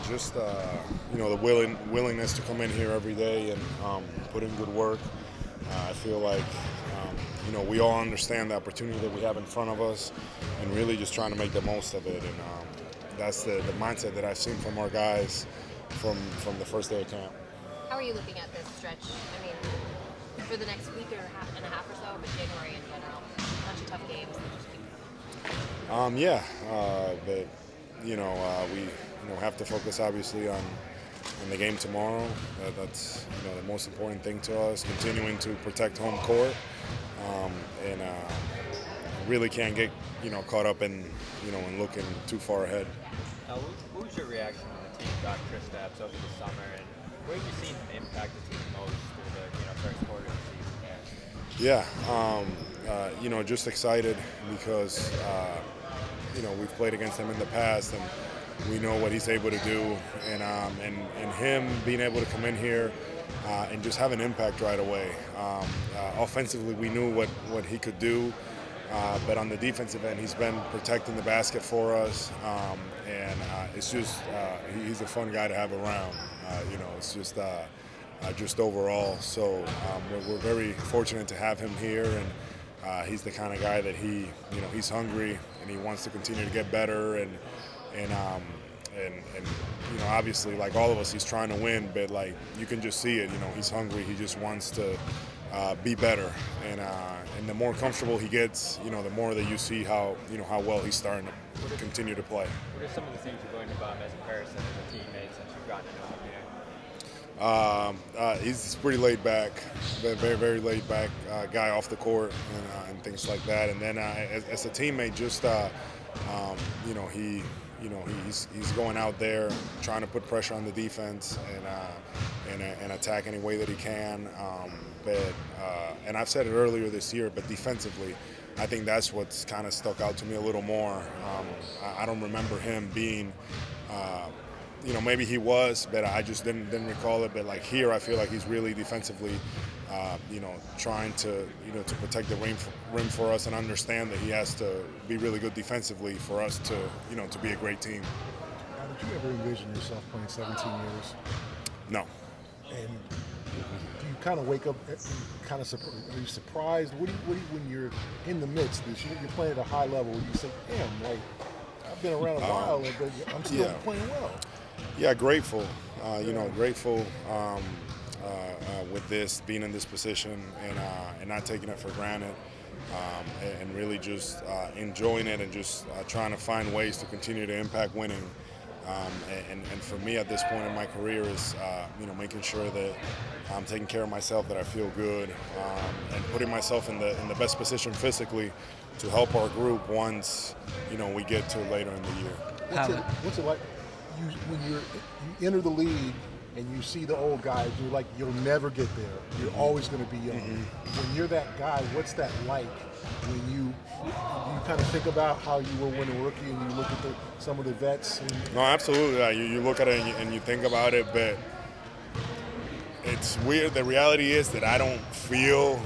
just the willingness to come in here every day and put in good work. I feel like we all understand the opportunity that we have in front of us, and really just trying to make the most of it. And that's the mindset that I've seen from our guys from the first day of camp. How are you looking at this stretch? I mean, for the next week or half and a half or so, but January in general, a bunch of tough games. But we have to focus obviously on the game tomorrow. That's the most important thing to us. Continuing to protect home court, and really can't get caught up in in looking too far ahead. What was your reaction when the team got Kristaps over the summer, and where have you seen him impact the team most through the first quarter of the season? Yeah, just excited because we've played against him in the past, and we know what he's able to do, and him being able to come in here and just have an impact right away. Offensively, we knew what he could do, but on the defensive end, he's been protecting the basket for us, and it's just he's a fun guy to have around. It's just overall. So we're very fortunate to have him here, and he's the kind of guy that he's hungry and he wants to continue to get better, and obviously, like all of us, he's trying to win, but like you can just see it. He's hungry. He just wants to be better, and the more comfortable he gets, the more that you see how well he's starting to continue to play. What are some of the things you're learning about him as a person, as a teammate, since you've gotten to know him here? He's pretty laid back, very, very laid back guy off the court and things like that. And then as a teammate, just he's going out there trying to put pressure on the defense and attack any way that he can. And I've said it earlier this year, but defensively, I think that's what's kind of stuck out to me a little more. I don't remember him being. Maybe he was, but I just didn't recall it. But like here, I feel like he's really defensively, trying to protect the rim for us, and understand that he has to be really good defensively for us to be a great team. Now, did you ever envision yourself playing 17 years? No. And do you kind of wake up, kind of are you surprised? What do you when you're in the midst of this? You're playing at a high level. You say, damn, like I've been around a while, but I'm still playing well. Yeah, grateful. Grateful with this, being in this position, and not taking it for granted, and really just enjoying it, and just trying to find ways to continue to impact winning. And for me at this point in my career is making sure that I'm taking care of myself, that I feel good, and putting myself in the best position physically to help our group once we get to later in the year. What's it like? When you enter the league and you see the old guys, you're like, you'll never get there. You're always going to be young. Mm-hmm. When you're that guy, what's that like? When you kind of think about how you were when a rookie, and you look at some of the vets. No, absolutely. You look at it and you think about it, but it's weird. The reality is that I don't feel.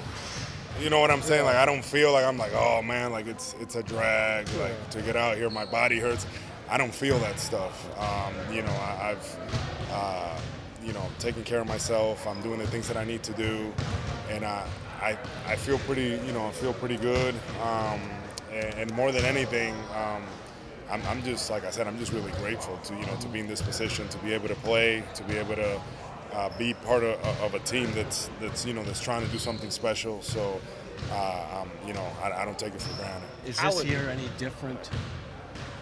You know what I'm saying? Like I don't feel like I'm like, oh man, like it's a drag. Like to get out here, my body hurts. I don't feel that stuff. I've taken care of myself. I'm doing the things that I need to do, and I feel pretty. I feel pretty good. And more than anything, I'm just, like I said, I'm just really grateful to be in this position, to be able to play, to be able to be part of a team that's trying to do something special. So I don't take it for granted. Is this year any different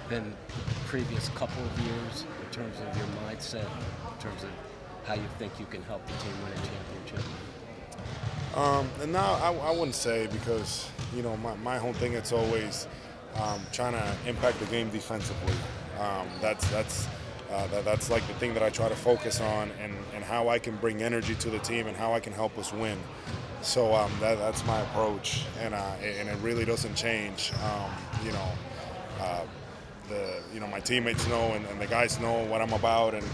than the previous couple of years in terms of your mindset, in terms of how you think you can help the team win a championship? And now I wouldn't say, because my whole thing, it's always trying to impact the game defensively. That's like the thing that I try to focus on, and how I can bring energy to the team and how I can help us win. So that's my approach, and it really doesn't change. My teammates know, and the guys know what I'm about, and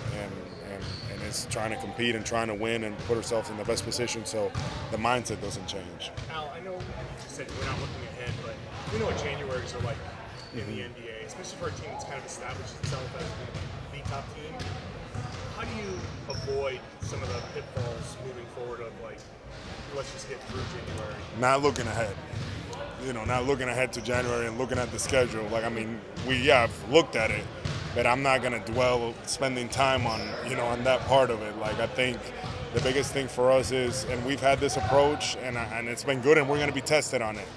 it's trying to compete and trying to win and put ourselves in the best position, so the mindset doesn't change. Al, I know you said we're not looking ahead, but we know what Januaries are like in the NBA, especially for a team that's kind of established itself as the top team. how do you avoid some of the pitfalls moving forward of like, let's just get through January? Not looking ahead. Not looking ahead to January and looking at the schedule. Like, I mean, I've looked at it, but I'm not gonna dwell spending time on, on that part of it. Like, I think the biggest thing for us is, and we've had this approach, and it's been good, and we're gonna be tested on it.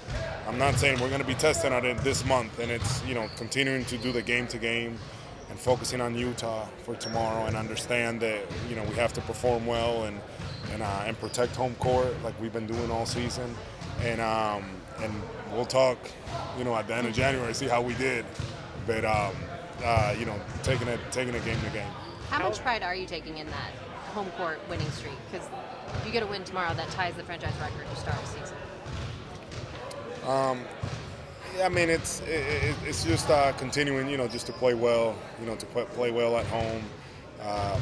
I'm not saying we're gonna be tested on it this month, and it's, continuing to do the game to game and focusing on Utah for tomorrow, and understand that, we have to perform well and protect home court like we've been doing all season. And we'll talk, at the end of January, see how we did. But, taking it game to game. How much pride are you taking in that home court winning streak? Because if you get a win tomorrow, that ties the franchise record to start the season. I mean, it's just continuing, just to play well, to play well at home.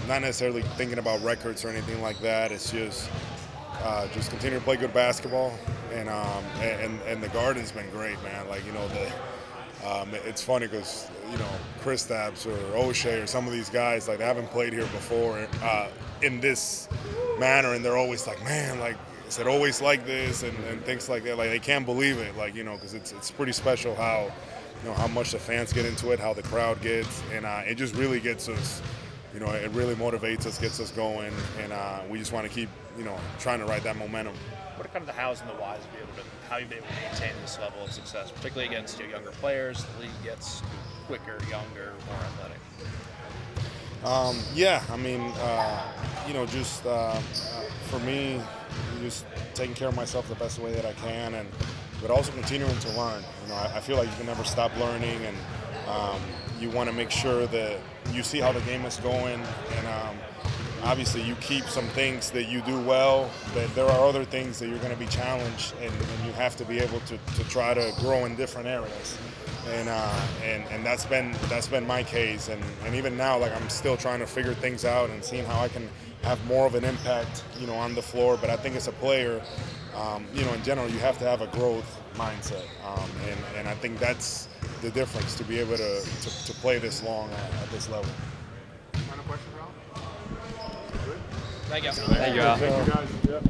Not necessarily thinking about records or anything like that. It's just continue to play good basketball, and the Garden's been great, man. Like, it's funny because Kristaps or O'Shea or some of these guys, like, they haven't played here before in this manner, and they're always like, man, like, is it always like this, and things like that. Like, they can't believe it, like, because it's pretty special how how much the fans get into it, how the crowd gets, and it just really gets us. It really motivates us, gets us going, and we just want to keep, trying to ride that momentum. What are kind of the hows and the whys of how you've been able to maintain this level of success, particularly against younger players? The league gets quicker, younger, more athletic. Yeah, I mean, just for me, just taking care of myself the best way that I can, but also continuing to learn. I feel like you can never stop learning, and you want to make sure that you see how the game is going, and obviously you keep some things that you do well, but there are other things that you're going to be challenged, and you have to be able to try to grow in different areas. And that's been my case, and even now, like, I'm still trying to figure things out and seeing how I can have more of an impact, on the floor. But I think as a player, in general, you have to have a growth mindset, and I think that's the difference to be able to play this long at this level. Final question, Ralph? Good? Thank you. Thank you, Al. Thank you, guys. Yep.